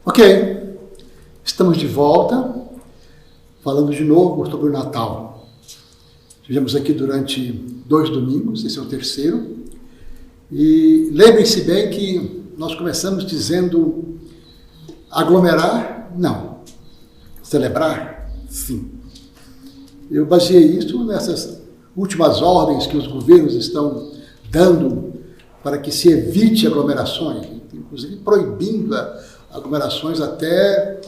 Ok, estamos de volta, falando de novo sobre o Natal. Estivemos aqui durante 2 domingos, esse é o 3º, e lembrem-se bem que nós começamos dizendo aglomerar, não. Celebrar, sim. Eu baseei isso nessas últimas ordens que os governos estão dando para que se evite aglomerações, inclusive proibindo aglomerações até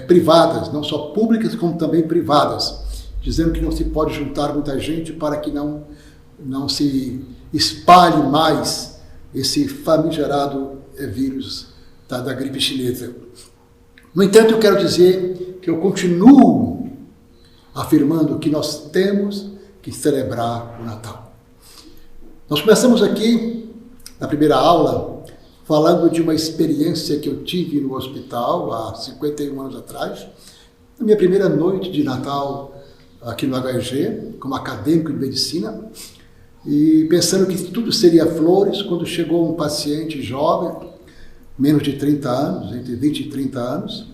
privadas, não só públicas como também privadas, dizendo que não se pode juntar muita gente para que não se espalhe mais esse famigerado vírus da gripe chinesa. No entanto, eu quero dizer que eu continuo afirmando que nós temos que celebrar o Natal. Nós começamos aqui, na primeira aula, falando de uma experiência que eu tive no hospital há 51 anos atrás, na minha primeira noite de Natal aqui no HG, como acadêmico de medicina, e pensando que tudo seria flores, quando chegou um paciente jovem, menos de 30 anos, entre 20 e 30 anos,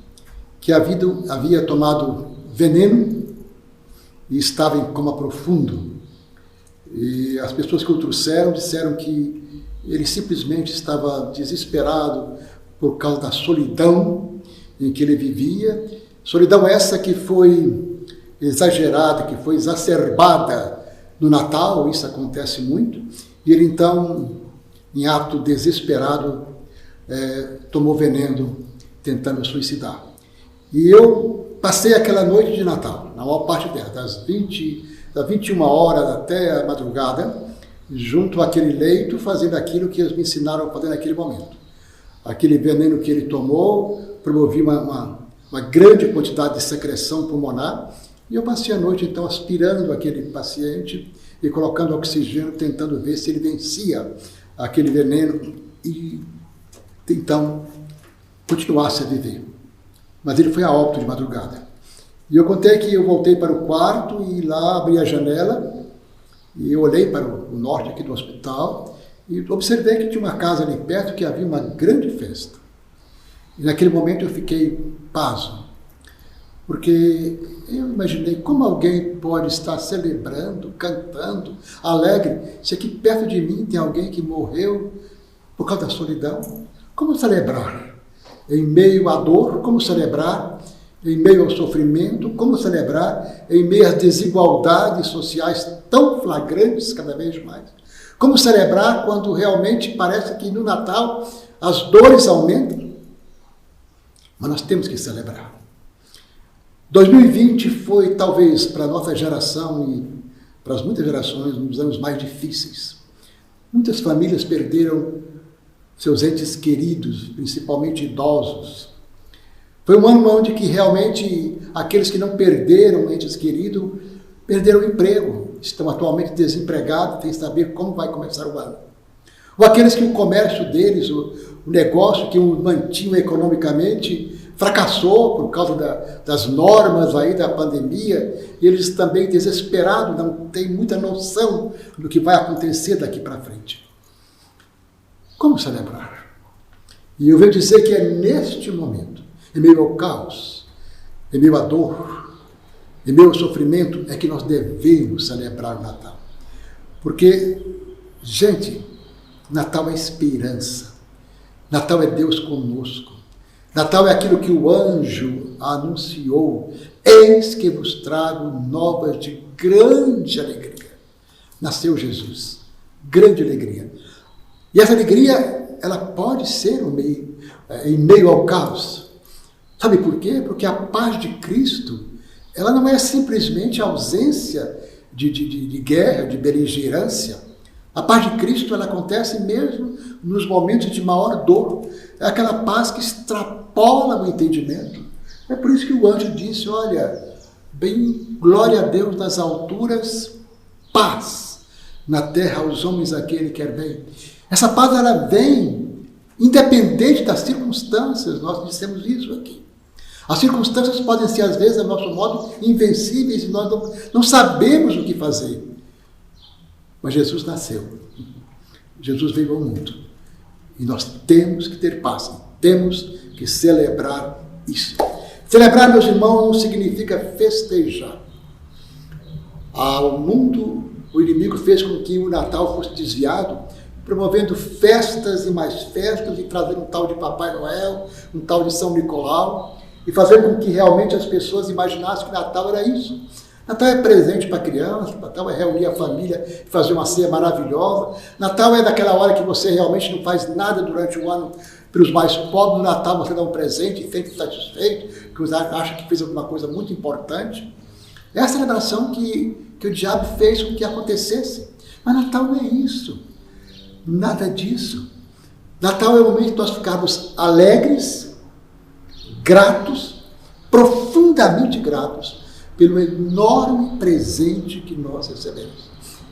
que havia tomado veneno e estava em coma profundo. E as pessoas que o trouxeram disseram que ele simplesmente estava desesperado por causa da solidão em que ele vivia. Solidão essa que foi exagerada, que foi exacerbada no Natal, isso acontece muito. E ele então, em ato desesperado, tomou veneno tentando suicidar. E eu passei aquela noite de Natal, na maior parte dela, das 21 horas até a madrugada, junto àquele leito, fazendo aquilo que eles me ensinaram a fazer naquele momento. Aquele veneno que ele tomou promovia uma grande quantidade de secreção pulmonar, e eu passei a noite, então, aspirando aquele paciente e colocando oxigênio, tentando ver se ele vencia aquele veneno e, então, continuasse a viver. Mas ele foi a óbito de madrugada. E eu contei que eu voltei para o quarto e lá abri a janela e eu olhei para o norte aqui do hospital e observei que tinha uma casa ali perto que havia uma grande festa. E naquele momento eu fiquei pasmo, porque eu imaginei como alguém pode estar celebrando, cantando, alegre, se aqui perto de mim tem alguém que morreu por causa da solidão. Como celebrar? Em meio à dor, como celebrar? Em meio ao sofrimento, como celebrar? Em meio às desigualdades sociais tão flagrantes cada vez mais. Como celebrar quando realmente parece que no Natal as dores aumentam? Mas nós temos que celebrar. 2020 foi, talvez, para a nossa geração e para as muitas gerações, um dos anos mais difíceis. Muitas famílias perderam seus entes queridos, principalmente idosos. Foi um ano onde que realmente aqueles que não perderam entes queridos, perderam o emprego, estão atualmente desempregados, sem saber como vai começar o ano. Ou aqueles que o comércio deles, o negócio que o mantinha economicamente, fracassou por causa das normas aí da pandemia, e eles também desesperados, não têm muita noção do que vai acontecer daqui para frente. Como celebrar? E eu venho dizer que é neste momento, em meio ao caos, em meio à dor, em meio ao sofrimento, é que nós devemos celebrar o Natal. Porque, gente, Natal é esperança. Natal é Deus conosco. Natal é aquilo que o anjo anunciou. Eis que vos trago novas de grande alegria. Nasceu Jesus. Grande alegria. E essa alegria, ela pode ser em meio ao caos. Sabe por quê? Porque a paz de Cristo, ela não é simplesmente a ausência de guerra, de beligerância. A paz de Cristo, ela acontece mesmo nos momentos de maior dor. É aquela paz que extrapola o entendimento. É por isso que o anjo disse, olha, bem, glória a Deus nas alturas, paz na terra aos homens aquele que quer bem. Essa paz, ela vem independente das circunstâncias, nós dissemos isso aqui. As circunstâncias podem ser, às vezes, a nosso modo, invencíveis e nós não sabemos o que fazer. Mas Jesus nasceu. Jesus veio ao mundo. E nós temos que ter paz, temos que celebrar isso. Celebrar, meus irmãos, não significa festejar. O mundo, o inimigo fez com que o Natal fosse desviado, promovendo festas e mais festas, e trazendo um tal de Papai Noel, um tal de São Nicolau, e fazendo com que realmente as pessoas imaginassem que Natal era isso. Natal é presente para criança, Natal é reunir a família e fazer uma ceia maravilhosa. Natal é daquela hora que você realmente não faz nada durante o ano para os mais pobres. No Natal você dá um presente e fica satisfeito, que você acha que fez alguma coisa muito importante. É a celebração que o diabo fez com que acontecesse. Mas Natal não é isso. Nada disso. Natal é o momento de nós ficarmos alegres, gratos, profundamente gratos, pelo enorme presente que nós recebemos,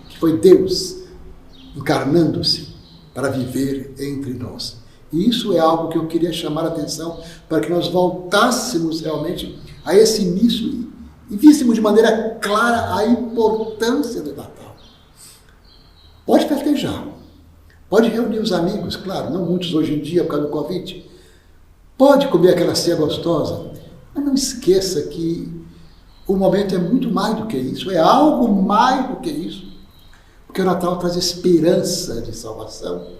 que foi Deus encarnando-se para viver entre nós. E isso é algo que eu queria chamar a atenção para que nós voltássemos realmente a esse início e víssemos de maneira clara a importância do Natal. Pode festejar, pode reunir os amigos, claro, não muitos hoje em dia por causa do Covid, pode comer aquela ceia gostosa, mas não esqueça que o momento é muito mais do que isso, é algo mais do que isso, porque o Natal traz esperança de salvação,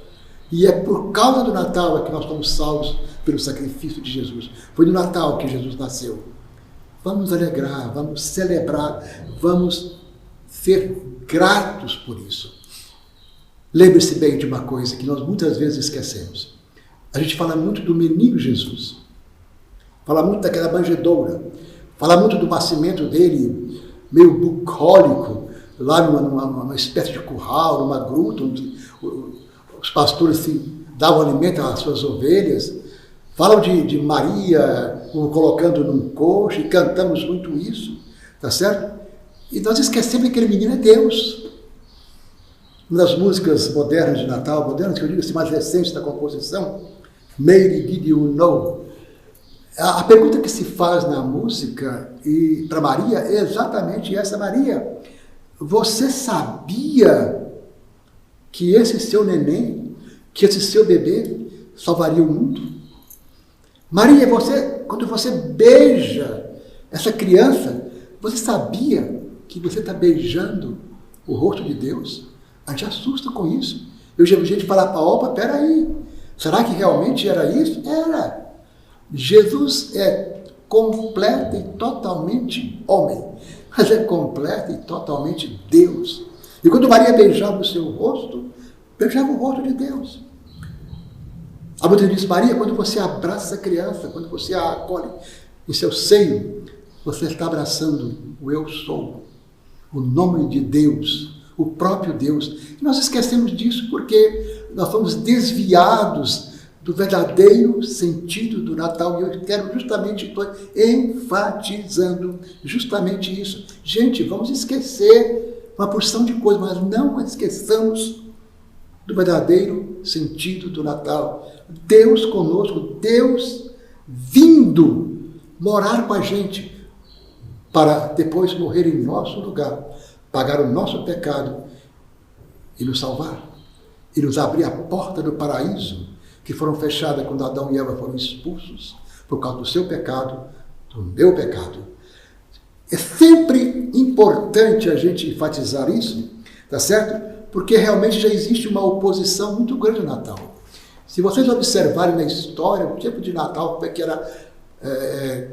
e é por causa do Natal que nós estamos salvos pelo sacrifício de Jesus. Foi no Natal que Jesus nasceu. Vamos alegrar, vamos celebrar, vamos ser gratos por isso. Lembre-se bem de uma coisa que nós muitas vezes esquecemos. A gente fala muito do menino Jesus, fala muito daquela manjedoura, fala muito do nascimento dele, meio bucólico, lá numa espécie de curral, numa gruta, onde os pastores davam alimento às suas ovelhas. Falam de Maria colocando num coxo, e cantamos muito isso, tá certo? E nós esquecemos que aquele menino é Deus. Uma das músicas modernas de Natal, modernas que eu digo assim, mais recentes da composição, Mary Did You Know? A pergunta que se faz na música e para Maria é exatamente essa: Maria, você sabia que esse seu neném, que esse seu bebê salvaria o mundo? Maria, quando você beija essa criança, você sabia que você está beijando o rosto de Deus? A gente assusta com isso. Eu já vi gente falar para opa, peraí, será que realmente era isso? Era. Jesus é completo e totalmente homem, mas é completo e totalmente Deus. E quando Maria beijava o seu rosto, beijava o rosto de Deus. A Bíblia diz: Maria, quando você abraça a criança, quando você a acolhe em seu seio, você está abraçando o Eu Sou, o nome de Deus, o próprio Deus. E nós esquecemos disso porque nós fomos desviados do verdadeiro sentido do Natal. E eu quero justamente, estou enfatizando justamente isso. Gente, vamos esquecer uma porção de coisas, mas não esqueçamos do verdadeiro sentido do Natal. Deus conosco, Deus vindo morar com a gente para depois morrer em nosso lugar, pagar o nosso pecado e nos salvar, e nos abrir a porta do paraíso, que foram fechadas quando Adão e Eva foram expulsos por causa do seu pecado, do meu pecado. É sempre importante a gente enfatizar isso, tá certo? Porque realmente já existe uma oposição muito grande ao Natal. Se vocês observarem na história, o tipo de Natal, como é que era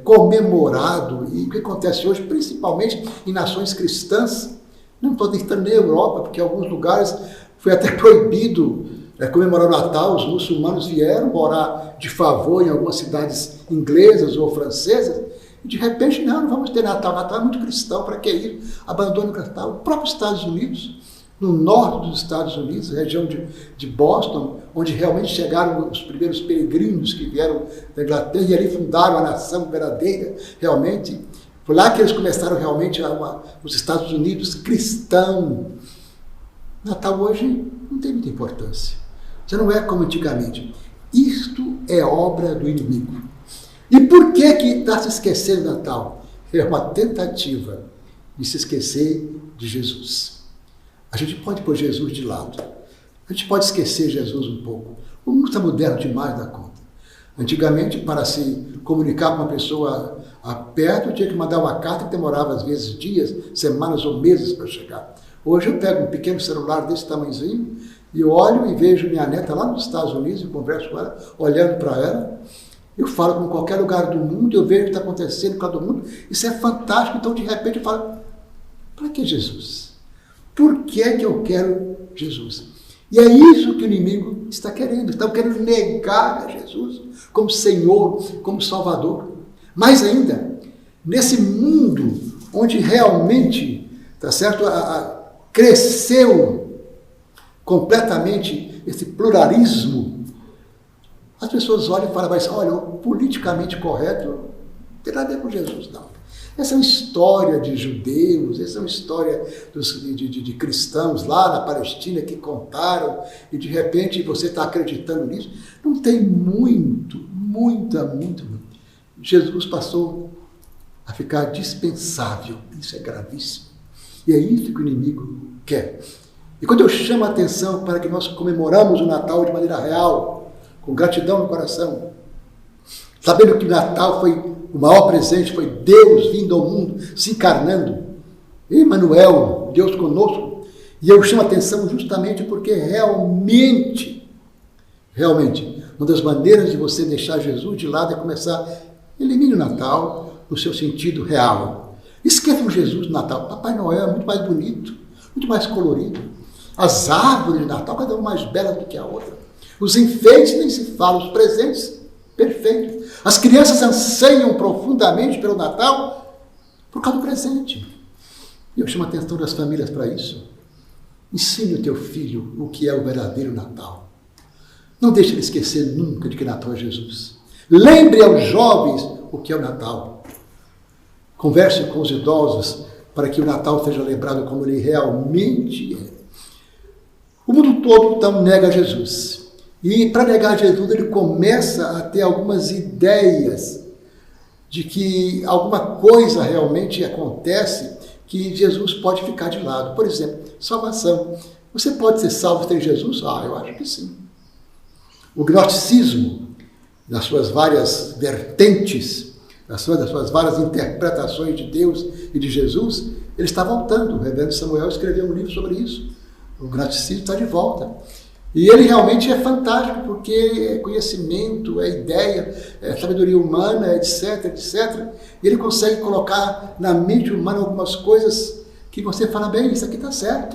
comemorado, e o que acontece hoje, principalmente em nações cristãs, não estou citando nem a Europa, porque em alguns lugares foi até proibido comemorar o Natal. Os muçulmanos vieram morar de favor em algumas cidades inglesas ou francesas, e de repente, não vamos ter Natal. Natal é muito cristão, para que ir? Abandone o Natal. O próprio Estados Unidos, no norte dos Estados Unidos, região de Boston, onde realmente chegaram os primeiros peregrinos que vieram da Inglaterra e ali fundaram a nação verdadeira, realmente. Foi lá que eles começaram realmente os Estados Unidos cristão. Natal hoje não tem muita importância. Já não é como antigamente. Isto é obra do inimigo. E por que está se esquecendo do Natal? É uma tentativa de se esquecer de Jesus. A gente pode pôr Jesus de lado. A gente pode esquecer Jesus um pouco. O mundo está moderno demais da conta. Antigamente, para se comunicar com uma pessoa perto, tinha que mandar uma carta que demorava às vezes dias, semanas ou meses para chegar. Hoje eu pego um pequeno celular desse tamanhozinho e olho e vejo minha neta lá nos Estados Unidos, e converso com ela, olhando para ela. Eu falo com qualquer lugar do mundo, eu vejo o que está acontecendo com todo mundo. Isso é fantástico. Então, de repente, eu falo, para que Jesus? Por que é que eu quero Jesus? E é isso que o inimigo está querendo. Está querendo negar a Jesus como Senhor, como Salvador. Mais ainda, nesse mundo onde realmente, tá certo, cresceu completamente esse pluralismo, as pessoas olham e falam, mas olha, o politicamente correto não tem nada a ver com Jesus, não. Essa é uma história de judeus, essa é uma história de cristãos lá na Palestina que contaram, e de repente você está acreditando nisso. Não tem muito. Jesus passou a ficar dispensável. Isso é gravíssimo. E é isso que o inimigo quer. E quando eu chamo a atenção para que nós comemoramos o Natal de maneira real, com gratidão no coração, sabendo que o Natal foi o maior presente, foi Deus vindo ao mundo, se encarnando, Emmanuel, Deus conosco, e eu chamo a atenção justamente porque realmente, uma das maneiras de você deixar Jesus de lado é começar, elimine o Natal no seu sentido real. Esqueça o Jesus do Natal. Papai Noel é muito mais bonito, muito mais colorido. As árvores de Natal, cada uma mais bela do que a outra. Os enfeites nem se fala, os presentes, perfeito. As crianças anseiam profundamente pelo Natal por causa do presente. E eu chamo a atenção das famílias para isso. Ensine o teu filho o que é o verdadeiro Natal. Não deixe ele esquecer nunca de que Natal é Jesus. Lembre aos jovens o que é o Natal. Converse com os idosos para que o Natal seja lembrado como ele realmente é. O mundo todo, então, nega Jesus. E para negar Jesus, ele começa a ter algumas ideias de que alguma coisa realmente acontece que Jesus pode ficar de lado. Por exemplo, salvação. Você pode ser salvo sem Jesus? Eu acho que sim. O gnosticismo, nas suas várias vertentes, nas suas várias interpretações de Deus e de Jesus, ele está voltando. O reverendo Samuel escreveu um livro sobre isso. O gnosticismo está de volta. E ele realmente é fantástico, porque é conhecimento, é ideia, é sabedoria humana, etc, etc. E ele consegue colocar na mente humana algumas coisas que você fala, bem, isso aqui está certo.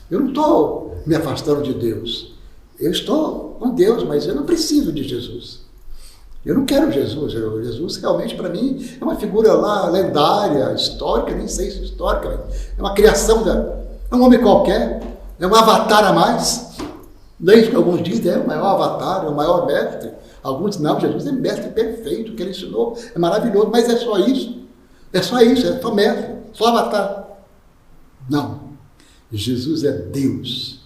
Eu não estou me afastando de Deus. Eu estou com Deus, mas eu não preciso de Jesus. Eu não quero Jesus. Jesus realmente, para mim, é uma figura lá lendária, histórica, nem sei se histórica, é uma criação, é um homem qualquer, é um avatar a mais. Não é isso que alguns dizem, é o maior avatar, é o maior mestre. Alguns dizem, não, Jesus é mestre perfeito, o que ele ensinou é maravilhoso, mas é só isso. É só isso, é só mestre, só avatar. Não, Jesus é Deus.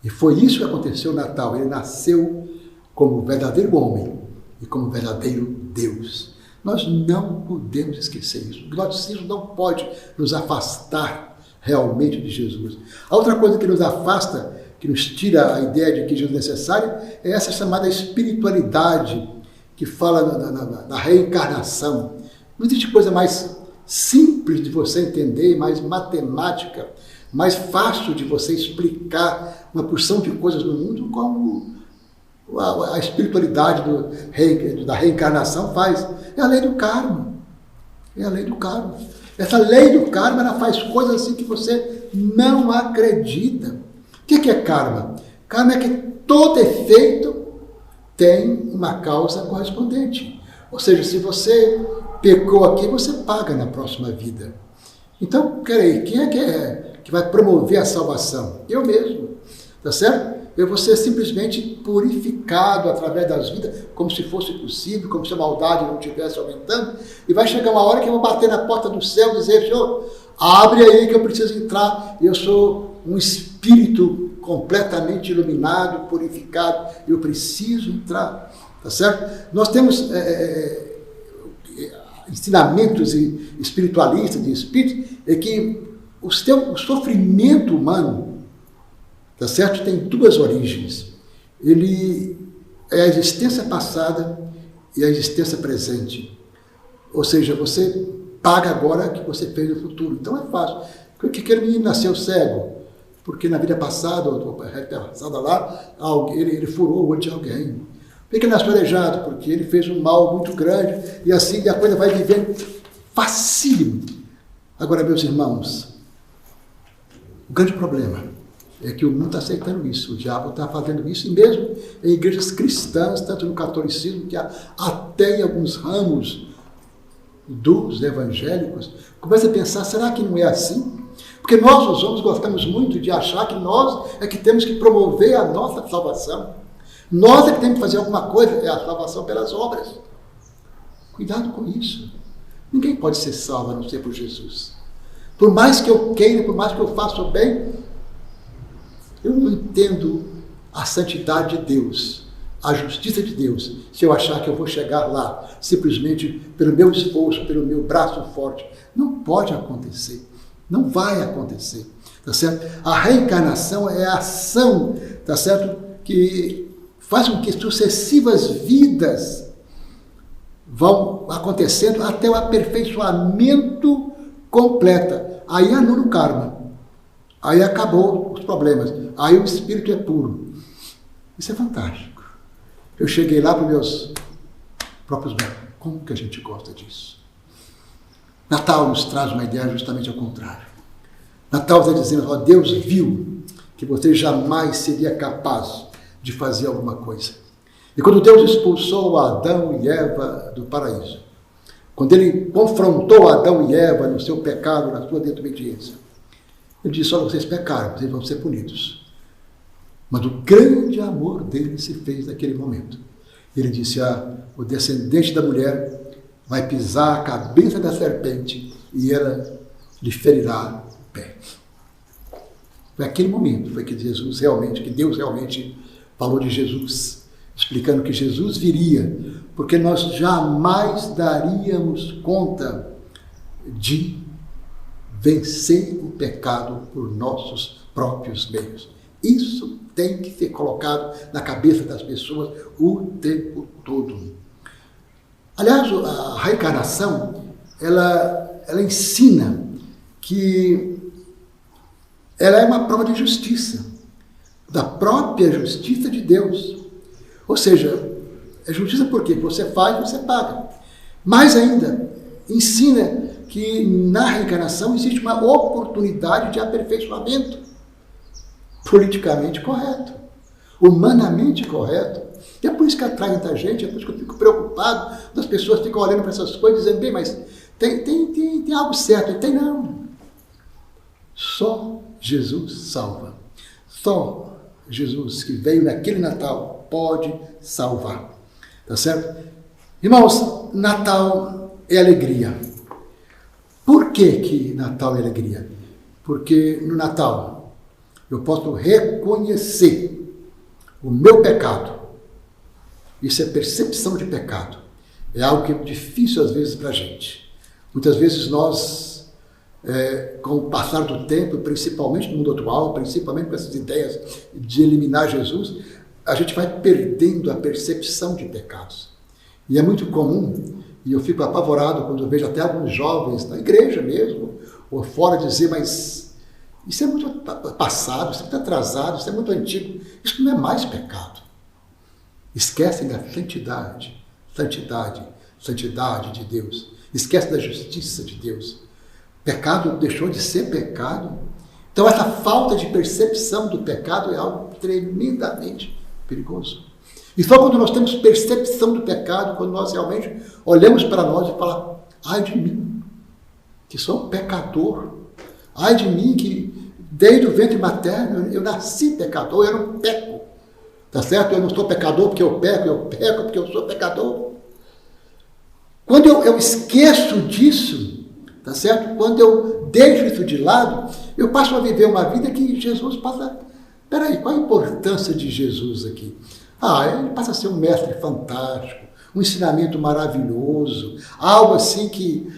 E foi isso que aconteceu no Natal. Ele nasceu como verdadeiro homem e como verdadeiro Deus. Nós não podemos esquecer isso. O gnosticismo não pode nos afastar realmente de Jesus. A outra coisa que nos afasta, que nos tira a ideia de que Jesus é necessário, é essa chamada espiritualidade que fala na reencarnação. Não existe coisa mais simples de você entender, mais matemática, mais fácil de você explicar uma porção de coisas no mundo como a espiritualidade da reencarnação faz. É a lei do karma. É a lei do karma. Essa lei do karma, ela faz coisas assim que você não acredita. O que é karma? Karma é que todo efeito tem uma causa correspondente. Ou seja, se você pecou aqui, você paga na próxima vida. Então, peraí, quem é que vai promover a salvação? Eu mesmo, tá certo? Eu vou ser simplesmente purificado através das vidas, como se fosse possível, como se a maldade não estivesse aumentando, e vai chegar uma hora que eu vou bater na porta do céu e dizer, Senhor, abre aí que eu preciso entrar, eu sou um espírito completamente iluminado, purificado, eu preciso entrar, tá certo? Nós temos ensinamentos espiritualistas de espírito, é que o sofrimento humano, tá certo? Tem duas origens. Ele é a existência passada e a existência presente. Ou seja, você paga agora o que você fez no futuro. Então é fácil. Por que aquele menino nasceu cego? Porque na vida passada, lá, ele furou o olho de alguém. Por que ele nasceu aleijado? Porque ele fez um mal muito grande e assim a coisa vai vivendo facílimo. Agora, meus irmãos, o grande problema é que o mundo está aceitando isso. O diabo está fazendo isso, e mesmo em igrejas cristãs, tanto no catolicismo, que até em alguns ramos dos evangélicos, começa a pensar, será que não é assim? Porque nós, os homens, gostamos muito de achar que nós é que temos que promover a nossa salvação. Nós é que temos que fazer alguma coisa, é a salvação pelas obras. Cuidado com isso. Ninguém pode ser salvo a não ser por Jesus. Por mais que eu queira, por mais que eu faça o bem, eu não entendo a santidade de Deus, a justiça de Deus, se eu achar que eu vou chegar lá simplesmente pelo meu esforço, pelo meu braço forte. Não pode acontecer. Não vai acontecer. Tá certo? A reencarnação é a ação, tá certo? Que faz com que sucessivas vidas vão acontecendo até o aperfeiçoamento completo. Aí anula o karma. Aí acabou os problemas. Aí o espírito é puro. Isso é fantástico. Eu cheguei lá para os meus próprios bens. Como que a gente gosta disso? Natal nos traz uma ideia justamente ao contrário. Natal está dizendo, ó, Deus viu que você jamais seria capaz de fazer alguma coisa. E quando Deus expulsou Adão e Eva do paraíso, quando ele confrontou Adão e Eva no seu pecado, na sua desobediência, ele disse, olha, vocês pecaram, vocês vão ser punidos. Mas o grande amor dele se fez naquele momento. Ele disse, o descendente da mulher vai pisar a cabeça da serpente e ela lhe ferirá o pé. Foi aquele momento foi que Deus realmente falou de Jesus, explicando que Jesus viria, porque nós jamais daríamos conta de vencer o pecado por nossos próprios meios. Isso tem que ser colocado na cabeça das pessoas o tempo todo. Aliás, a reencarnação, ela ensina que ela é uma prova de justiça, da própria justiça de Deus. Ou seja, é justiça porque você faz, você paga. Mais ainda, ensina que na reencarnação existe uma oportunidade de aperfeiçoamento politicamente correto, humanamente correto. E é por isso que atrai muita gente, é por isso que eu fico preocupado, as pessoas ficam olhando para essas coisas e dizendo, bem, mas tem algo certo. E tem não. Só Jesus salva. Só Jesus que veio naquele Natal pode salvar. Tá certo? Irmãos, Natal é alegria. Por que Natal é alegria? Porque no Natal eu posso reconhecer o meu pecado. Isso é percepção de pecado. É algo que é difícil às vezes para a gente. Muitas vezes nós, com o passar do tempo, principalmente no mundo atual, principalmente com essas ideias de eliminar Jesus, a gente vai perdendo a percepção de pecados. E é muito comum, e eu fico apavorado quando eu vejo até alguns jovens, na igreja mesmo, ou fora, dizer, mas isso é muito passado, isso é muito atrasado, isso é muito antigo. Isso não é mais pecado. Esquecem da santidade de Deus. Esquecem da justiça de Deus. Pecado deixou de ser pecado. Então essa falta de percepção do pecado é algo tremendamente perigoso. E só quando nós temos percepção do pecado, quando nós realmente olhamos para nós e falamos, ai de mim, que sou um pecador. Ai de mim que desde o ventre materno eu nasci pecador, eu não peco. Tá certo? Eu não sou pecador porque eu peco porque eu sou pecador. Quando eu esqueço disso, tá certo? Quando eu deixo isso de lado, eu passo a viver uma vida que Jesus passa... Peraí, qual a importância de Jesus aqui? Ele passa a ser um mestre fantástico, um ensinamento maravilhoso, algo assim que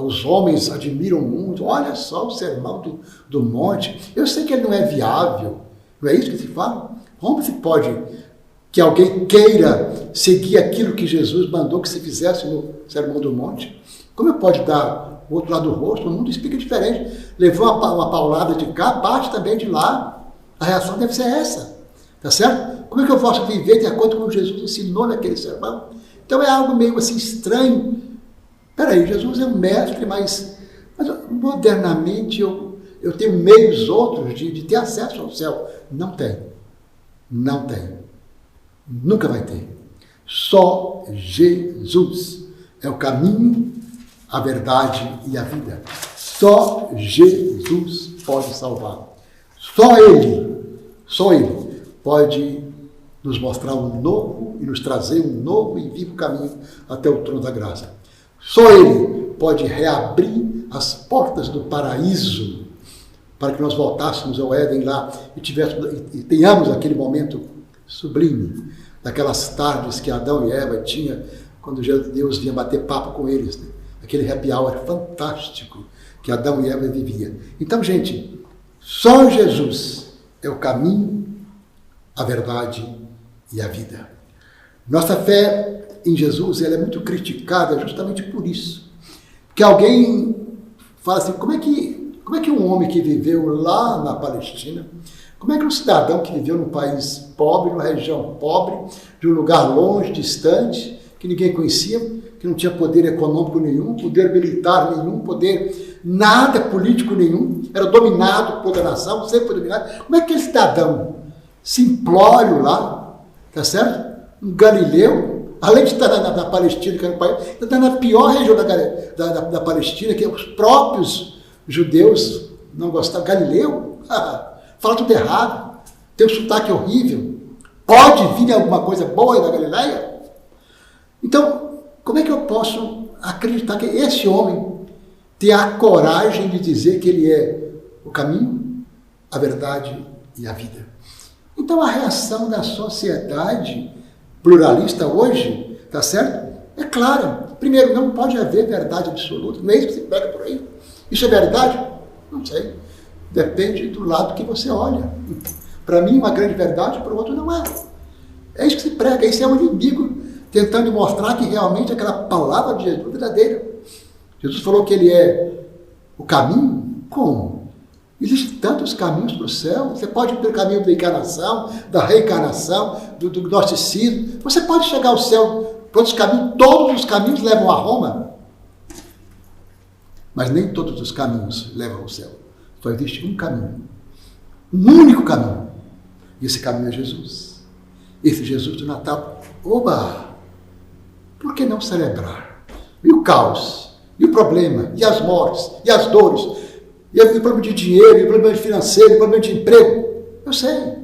os homens admiram muito. Olha só o sermão do monte. Eu sei que ele não é viável, não é isso que se fala? Como se pode que alguém queira seguir aquilo que Jesus mandou que se fizesse no Sermão do Monte? Como pode dar o outro lado do rosto? O mundo explica diferente. Levou uma paulada de cá, bate também de lá. A reação deve ser essa. Tá certo? Como é que eu posso viver de acordo com o que Jesus ensinou naquele sermão? Então é algo meio assim estranho. Peraí, Jesus é um mestre, mas modernamente eu tenho meios outros de ter acesso ao céu. Não tem. Não tem. Nunca vai ter. Só Jesus é o caminho, a verdade e a vida. Só Jesus pode salvar. Só Ele pode nos mostrar um novo e nos trazer um novo e vivo caminho até o trono da graça. Só Ele pode reabrir as portas do paraíso para que nós voltássemos ao Éden lá e tenhamos aquele momento sublime, daquelas tardes que Adão e Eva tinham quando Deus vinha bater papo com eles, né? Aquele happy hour fantástico que Adão e Eva viviam. Então, gente, só Jesus é o caminho, a verdade e a vida. Nossa fé em Jesus ela é muito criticada justamente por isso. Porque alguém fala assim, como é que um homem que viveu lá na Palestina, como é que um cidadão que viveu num país pobre, numa região pobre, de um lugar longe, distante, que ninguém conhecia, que não tinha poder econômico nenhum, poder militar nenhum, poder nada político nenhum, era dominado por toda a nação, sempre foi dominado. Como é que aquele cidadão simplório lá, tá certo? Um galileu, além de estar na Palestina, que era um país, está na pior região da Palestina, que os próprios judeus não gostavam. Galileu? Fala tudo errado, tem um sotaque horrível, pode vir alguma coisa boa da Galileia? Então, como é que eu posso acreditar que esse homem tem a coragem de dizer que ele é o caminho, a verdade e a vida? Então, a reação da sociedade pluralista hoje, tá certo? É clara. Primeiro, não pode haver verdade absoluta, não é isso que se pega por aí. Isso é verdade? Não sei. Depende do lado que você olha. Para mim, uma grande verdade, para o outro não é. É isso que se prega. Isso é um inimigo tentando mostrar que realmente aquela palavra de Jesus é verdadeira. Jesus falou que ele é o caminho. Como? Existem tantos caminhos para o céu. Você pode ir pelo caminho da encarnação, da reencarnação, do gnosticismo. Você pode chegar ao céu por outros caminhos. Todos os caminhos levam a Roma. Mas nem todos os caminhos levam ao céu. Só existe um caminho. Um único caminho. E esse caminho é Jesus. Esse Jesus do Natal. Oba! Por que não celebrar? E o caos? E o problema? E as mortes? E as dores? E o problema de dinheiro? E o problema financeiro? E o problema de emprego? Eu sei.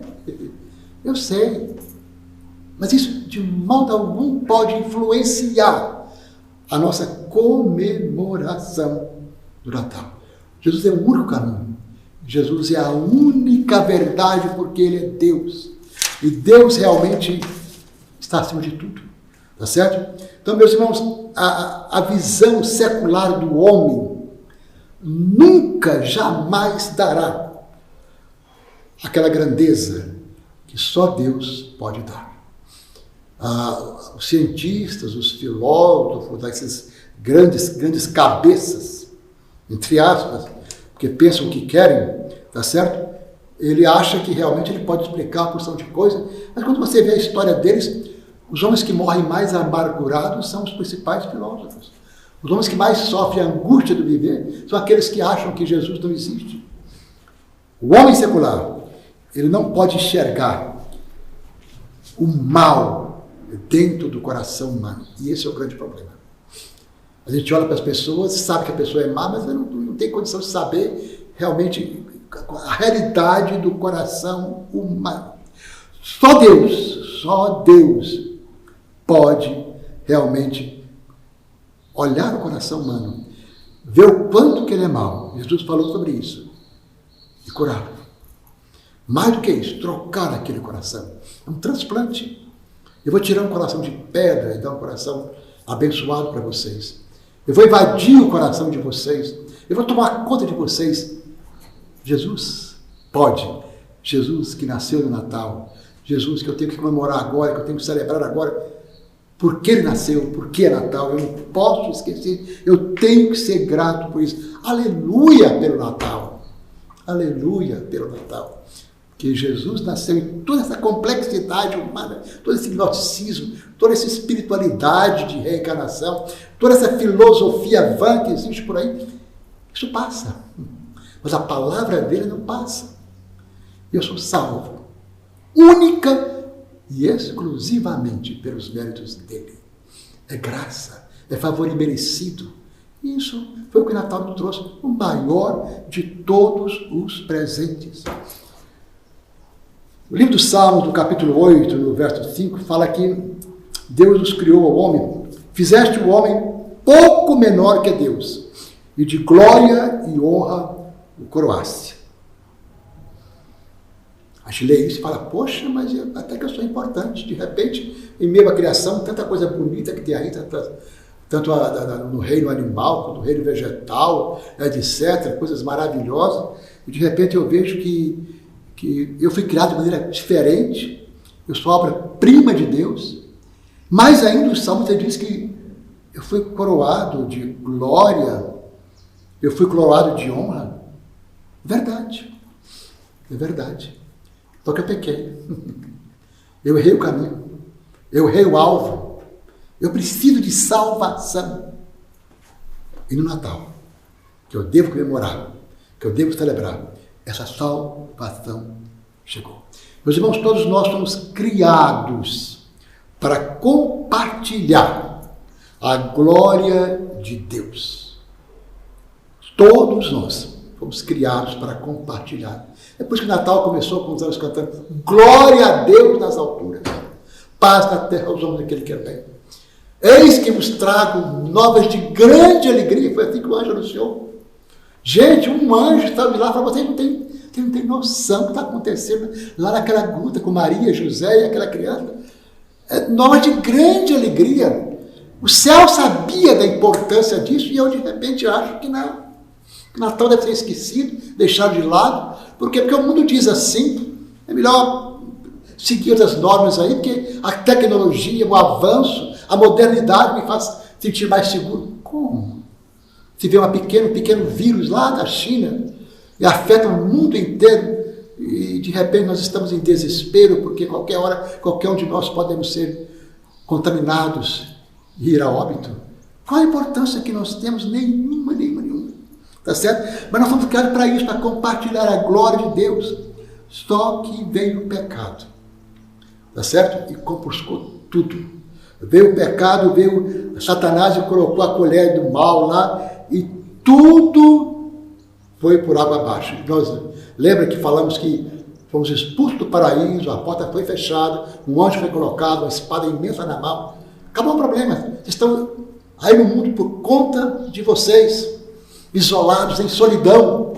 Eu sei. Mas isso de modo algum pode influenciar a nossa comemoração do Natal. Jesus é o único caminho. Jesus é a única verdade porque Ele é Deus. E Deus realmente está acima de tudo. Tá certo? Então, meus irmãos, a visão secular do homem nunca, jamais dará aquela grandeza que só Deus pode dar. Os cientistas, os filósofos, essas grandes cabeças, entre aspas, porque pensam o que querem, tá certo? Ele acha que realmente ele pode explicar uma porção de coisas, mas quando você vê a história deles, os homens que morrem mais amargurados são os principais filósofos. Os homens que mais sofrem a angústia do viver são aqueles que acham que Jesus não existe. O homem secular, ele não pode enxergar o mal dentro do coração humano. E esse é o grande problema. A gente olha para as pessoas, sabe que a pessoa é má, mas não tem condição de saber realmente a realidade do coração humano. Só Deus pode realmente olhar o coração humano, ver o quanto que ele é mau. Jesus falou sobre isso. E curá-lo. Mais do que isso, trocar aquele coração. É um transplante. Eu vou tirar um coração de pedra e dar um coração abençoado para vocês. Eu vou invadir o coração de vocês. Eu vou tomar conta de vocês. Jesus pode. Jesus que nasceu no Natal. Jesus, que eu tenho que comemorar agora, que eu tenho que celebrar agora, porque ele nasceu, porque é Natal, eu não posso esquecer, eu tenho que ser grato por isso. Aleluia pelo Natal, aleluia pelo Natal. Que Jesus nasceu em toda essa complexidade humana, todo esse gnosticismo, toda essa espiritualidade de reencarnação, toda essa filosofia vã que existe por aí, isso passa. Mas a palavra dele não passa. Eu sou salvo, única e exclusivamente pelos méritos dele. É graça, é favor imerecido. Isso foi o que o Natal nos trouxe, o maior de todos os presentes. O livro dos Salmos, do capítulo 8, no verso 5, fala que Deus nos criou ao homem, fizeste o homem pouco menor que Deus, e de glória e honra o coroaste. A gente lê isso e fala, poxa, mas até que eu sou importante. De repente, em meio à criação, tanta coisa bonita que tem aí, tanto no reino animal, quanto no reino vegetal, etc., coisas maravilosas, e de repente eu vejo que eu fui criado de maneira diferente, eu sou obra-prima de Deus, mais ainda o Salmo diz que eu fui coroado de glória, eu fui coroado de honra. Verdade, é verdade. Só que eu pequei, eu errei o caminho, eu errei o alvo, eu preciso de salvação. E no Natal, que eu devo comemorar, que eu devo celebrar, essa salvação chegou. Meus irmãos, todos nós somos criados para compartilhar a glória de Deus. Todos nós fomos criados para compartilhar. É por isso que o Natal começou com os anos cantando glória a Deus nas alturas, paz na terra aos homens daquele que é bem. Eis que vos trago novas de grande alegria. Foi assim que o anjo anunciou. Gente, um anjo estava lá e falou, vocês não tem noção do que está acontecendo lá naquela gruta com Maria, José e aquela criança. Novas de grande alegria. O céu sabia da importância disso e eu de repente acho que não. O Natal deve ser esquecido, deixado de lado. Por quê? Porque o mundo diz assim, é melhor seguir outras normas aí, porque a tecnologia, o avanço, a modernidade me faz sentir mais seguro. Como? Se vê um pequeno vírus lá da China e afeta o mundo inteiro e de repente nós estamos em desespero porque qualquer hora, qualquer um de nós podemos ser contaminados e ir a óbito. Qual a importância que nós temos? Nenhuma. Tá certo? Mas nós fomos criados para isso, para compartilhar a glória de Deus. Só que veio o pecado. Tá certo? E compuscou tudo. Veio o pecado, veio Satanás e colocou a colher do mal lá e tudo foi por água abaixo. Lembra que falamos que fomos expulsos do paraíso, a porta foi fechada, um anjo foi colocado, uma espada imensa na mão. Acabou o problema. Vocês estão aí no mundo por conta de vocês. Isolados, em solidão.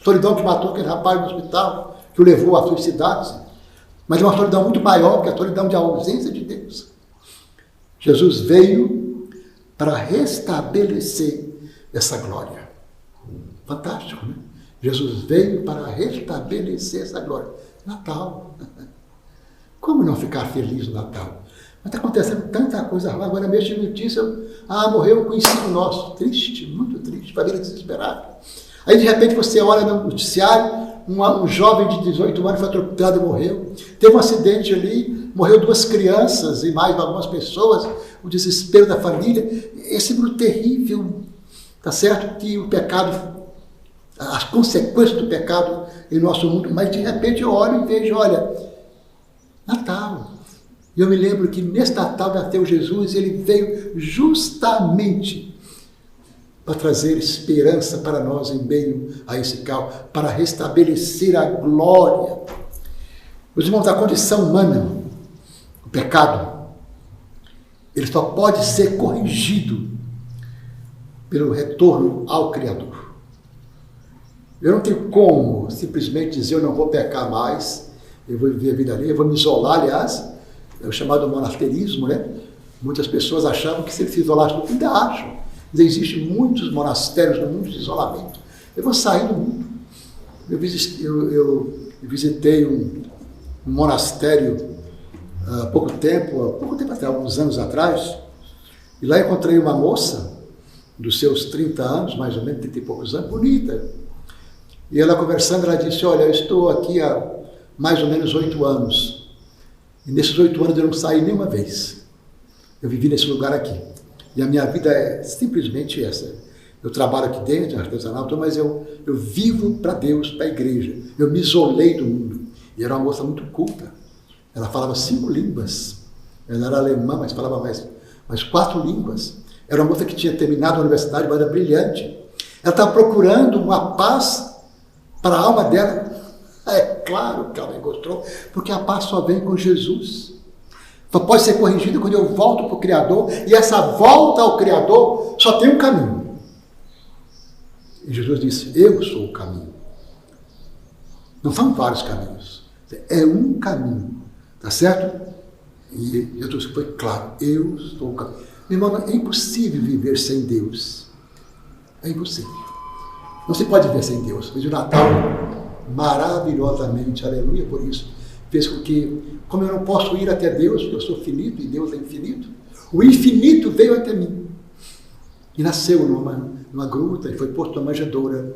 Solidão que matou aquele rapaz no hospital, que o levou a suicidar-se. Mas uma solidão muito maior que a solidão de ausência de Deus. Jesus veio para restabelecer essa glória. Fantástico, né? Jesus veio para restabelecer essa glória. Natal. Como não ficar feliz no Natal? Mas está acontecendo tanta coisa. Agora mesmo de notícia, morreu um conhecido nosso. Triste, muito triste, família desesperada. Aí de repente você olha no noticiário, um jovem de 18 anos foi atropelado e morreu. Teve um acidente ali, morreu 2 crianças e mais algumas pessoas. O desespero da família. Esse mundo terrível, tá certo? Que o pecado, as consequências do pecado em nosso mundo. Mas de repente eu olho e vejo, olha, Natal. E eu me lembro que nesse Natal nasceu Jesus e ele veio justamente para trazer esperança para nós em meio a esse caos, para restabelecer a glória. Os irmãos, a condição humana, o pecado, ele só pode ser corrigido pelo retorno ao Criador. Eu não tenho como simplesmente dizer eu não vou pecar mais, eu vou viver a vida ali, eu vou me isolar, aliás, é o chamado monasterismo, né? Muitas pessoas achavam que se eles se isolassem, ainda acham. Mas existem muitos monastérios no mundo de isolamento. Eu vou sair do mundo. Eu visitei um um monastério há pouco tempo até, alguns anos atrás, e lá encontrei uma moça dos seus 30 anos, mais ou menos, 30 e poucos anos, bonita. E ela conversando, ela disse, olha, eu estou aqui há mais ou menos 8 anos. E nesses 8 anos eu não saí nenhuma vez. Eu vivi nesse lugar aqui. E a minha vida é simplesmente essa. Eu trabalho aqui dentro, artesanal, mas eu vivo para Deus, para a igreja. Eu me isolei do mundo. E era uma moça muito culta. Ela falava 5 línguas. Ela era alemã, mas falava mais 4 línguas. Era uma moça que tinha terminado a universidade, mas era brilhante. Ela estava procurando uma paz para a alma dela. É claro que ela encontrou, porque a paz só vem com Jesus. Só pode ser corrigida quando eu volto para o Criador, e essa volta ao Criador só tem um caminho. E Jesus disse, eu sou o caminho. Não são vários caminhos, é um caminho, tá certo? E Jesus foi claro, eu sou o caminho. Meu irmão, é impossível viver sem Deus. É impossível. Não se pode viver sem Deus. Fez o Natal maravilhosamente, aleluia por isso. Fez com que, como eu não posso ir até Deus, porque eu sou finito e Deus é infinito, o infinito veio até mim. E nasceu numa gruta e foi posto numa manjedoura.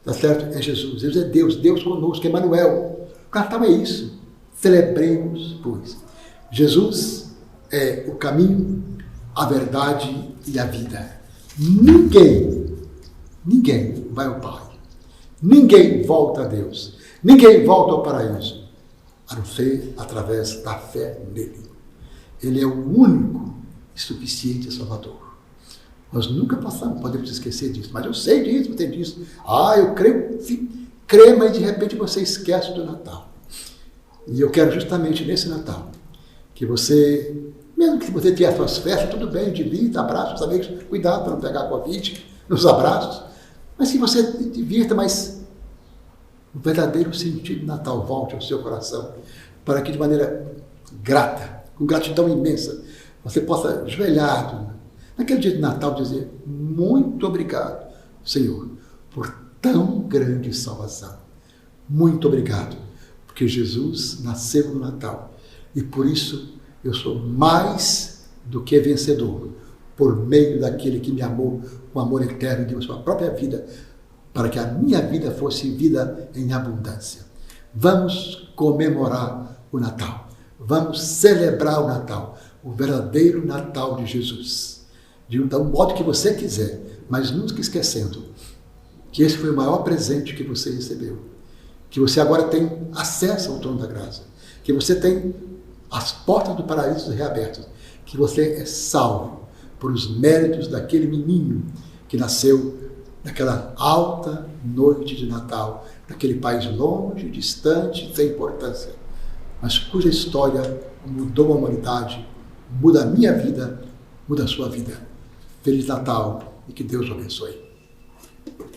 Tá certo? É Jesus. Deus é Deus, Deus conosco, Emmanuel. O Natal é isso. Celebremos, pois. Jesus é o caminho, a verdade e a vida. Ninguém vai ao Pai. Ninguém volta a Deus. Ninguém volta ao paraíso, a não ser através da fé nele. Ele é o único e suficiente Salvador. Nós nunca podemos esquecer disso. Mas eu sei disso, você disso. Eu creio, sim, creio, mas de repente você esquece do Natal. E eu quero justamente nesse Natal que você, mesmo que você tenha suas festas, tudo bem, divirta, abraça os amigos, cuidado para não pegar Covid nos abraços, mas que você divirta, mas o verdadeiro sentido do Natal volte ao seu coração, para que de maneira grata, com gratidão imensa, você possa ajoelhar naquele dia de Natal dizer, muito obrigado, Senhor, por tão grande salvação. Muito obrigado, porque Jesus nasceu no Natal. E por isso eu sou mais do que vencedor, por meio daquele que me amou com amor eterno, deu a sua própria vida, para que a minha vida fosse vida em abundância. Vamos comemorar o Natal. Vamos celebrar o Natal, o verdadeiro Natal de Jesus. De um modo que você quiser, mas nunca esquecendo que esse foi o maior presente que você recebeu. Que você agora tem acesso ao trono da graça. Que você tem as portas do paraíso reabertas, que você é salvo por os méritos daquele menino que nasceu naquela alta noite de Natal, naquele país longe, distante, sem importância, mas cuja história mudou a humanidade, muda a minha vida, muda a sua vida. Feliz Natal e que Deus o abençoe.